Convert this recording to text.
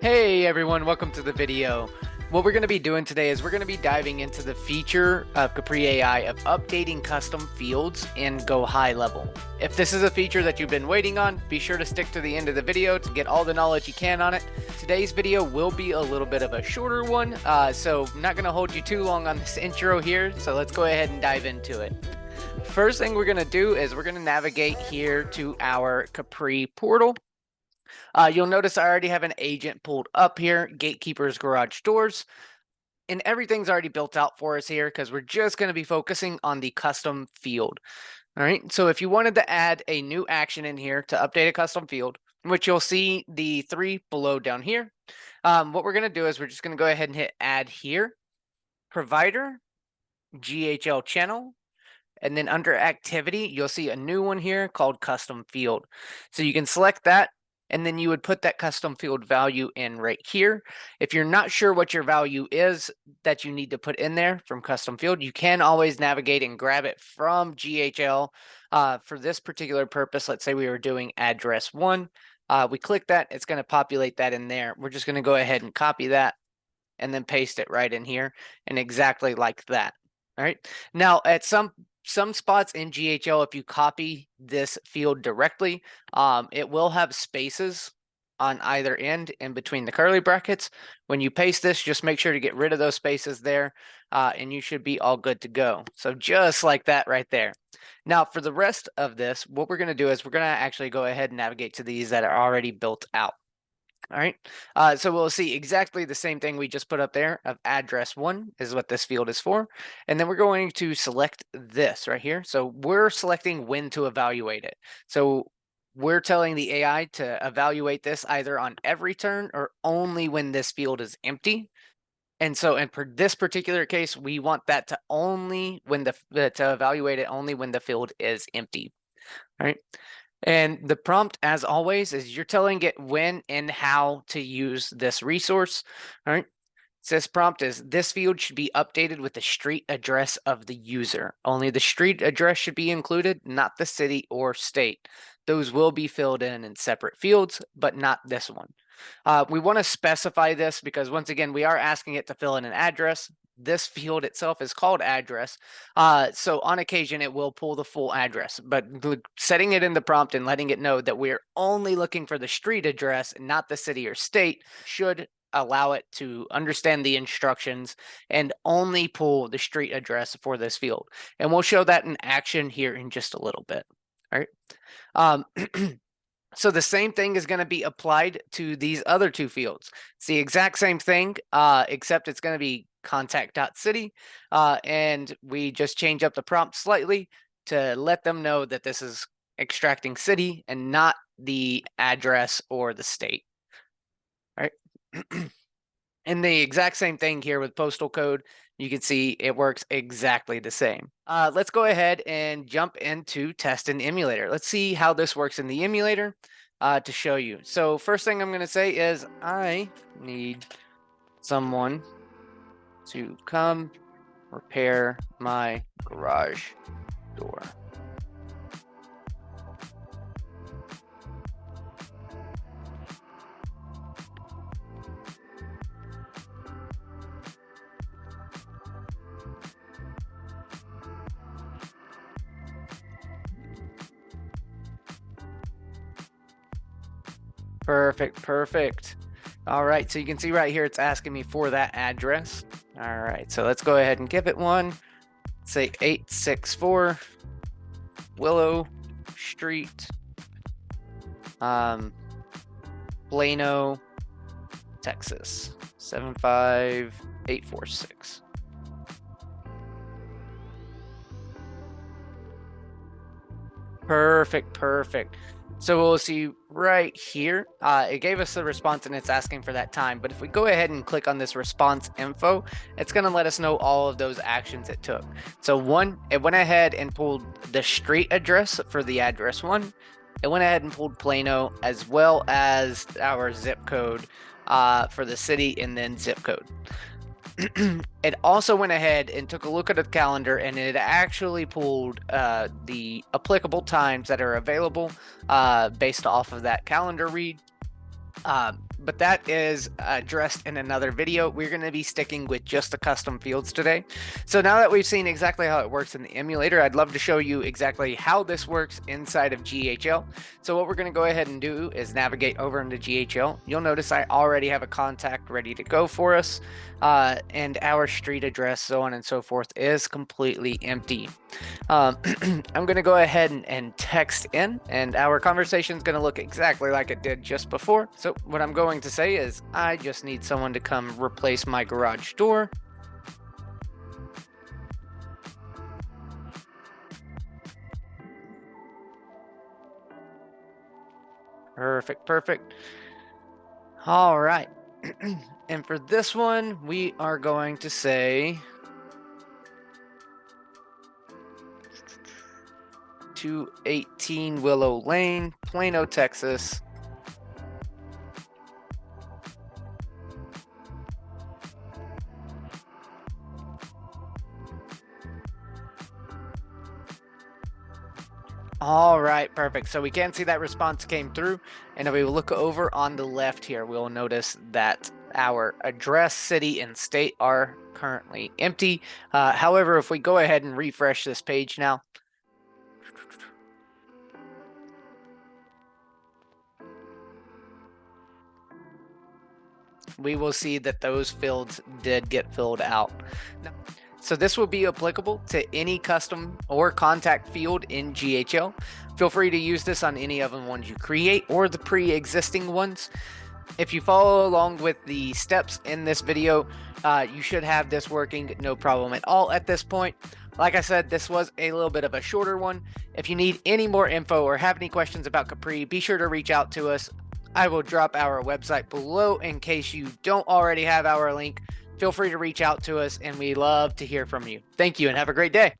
Hey everyone, welcome to the video. What we're going to be doing today is we're going to be diving into the feature of Capri AI of updating custom fields in Go High level. If this is a feature that you've been waiting on, be sure to stick to the end of the video to get all the knowledge you can on it. Today's video will be a little bit of a shorter one, so I'm not going to hold you too long on this intro here, so let's go ahead and dive into it. First thing we're going to do is we're going to navigate here to our Capri portal. You'll notice I already have an agent pulled up here, Gatekeeper's Garage Doors, and everything's already built out for us here because we're just going to be focusing on the custom field. All right, so if you wanted to add a new action in here to update a custom field, which you'll see the three below down here, what we're going to do is we're just going to go ahead and hit add here, provider, GHL channel, and then under activity, you'll see a new one here called custom field. So you can select that, and then you would put that custom field value in right here. If you're not sure what your value is that you need to put in there from custom field, you can always navigate and grab it from GHL. For this particular purpose, let's say we were doing address 1. We click that, it's going to populate that in there. We're just going to go ahead and copy that and then paste it right in here, and exactly like that. All right. Now, at some spots in GHL, if you copy this field directly, it will have spaces on either end in between the curly brackets. When you paste this, just make sure to get rid of those spaces there, and you should be all good to go. So just like that right there. Now, for the rest of this, what we're going to do is we're going to actually go ahead and navigate to these that are already built out. All right, so we'll see exactly the same thing we just put up there of address 1 is what this field is for. And then we're going to select this right here. So we're selecting when to evaluate it. So we're telling the AI to evaluate this either on every turn or only when this field is empty. And so in this particular case, we want that to only when to evaluate it only when the field is empty. All right. And the prompt, as always, is you're telling it when and how to use this resource. All right. So this prompt is this field should be updated with the street address of the user. Only the street address should be included, not the city or state. Those will be filled in separate fields, but not this one. We want to specify this because, once again, we are asking it to fill in an address. This field itself is called address. So on occasion, it will pull the full address, but setting it in the prompt and letting it know that we're only looking for the street address, not the city or state, should allow it to understand the instructions and only pull the street address for this field. And we'll show that in action here in just a little bit. All right. So the same thing is going to be applied to these other two fields. It's the exact same thing, except it's going to be contact.city, and we just change up the prompt slightly to let them know that this is extracting city and not the address or the state. All right. And the exact same thing here with postal code. You can see it works exactly the same. Let's go ahead and jump into test and emulator. Let's see how this works in the emulator to show you. So first thing I'm going to say is I need someone to come repair my garage door. Perfect. All right, so you can see right here, it's asking me for that address. All right, so let's go ahead and give it one. Say 864 Willow Street, Plano, Texas, 75846. Perfect. So we'll see right here, it gave us the response and it's asking for that time. But if we go ahead and click on this response info, it's going to let us know all of those actions it took. So one, it went ahead and pulled the street address for the address 1. It went ahead and pulled Plano as well as our zip code for the city and then zip code. It also went ahead and took a look at the calendar, and it actually pulled the applicable times that are available based off of that calendar read. but that is addressed in another video. We're going to be sticking with just the custom fields today. So now that we've seen exactly how it works in the emulator, I'd love to show you exactly how this works inside of GHL. So what we're going to go ahead and do is navigate over into GHL. You'll notice I already have a contact ready to go for us, and our street address, so on and so forth, is completely empty. I'm going to go ahead and text in, and our conversation is going to look exactly like it did just before. So what I'm going to say is, I just need someone to come replace my garage door. Perfect, perfect. All right. And for this one, we are going to say 218 Willow Lane, Plano, Texas. All right, perfect. So we can see that response came through, and if we look over on the left here, we'll notice that our address, city, and state are currently empty. However, if we go ahead and refresh this page now, we will see that those fields did get filled out. Now, so this will be applicable to any custom or contact field in GHL. Feel free to use this on any of the ones you create or the pre-existing ones. If you follow along with the steps in this video, you should have this working no problem at all at this point. Like I said, this was a little bit of a shorter one. If you need any more info or have any questions about Capri, be sure to reach out to us. I will drop our website below in case you don't already have our link. Feel free to reach out to us, and we love to hear from you. Thank you, and have a great day.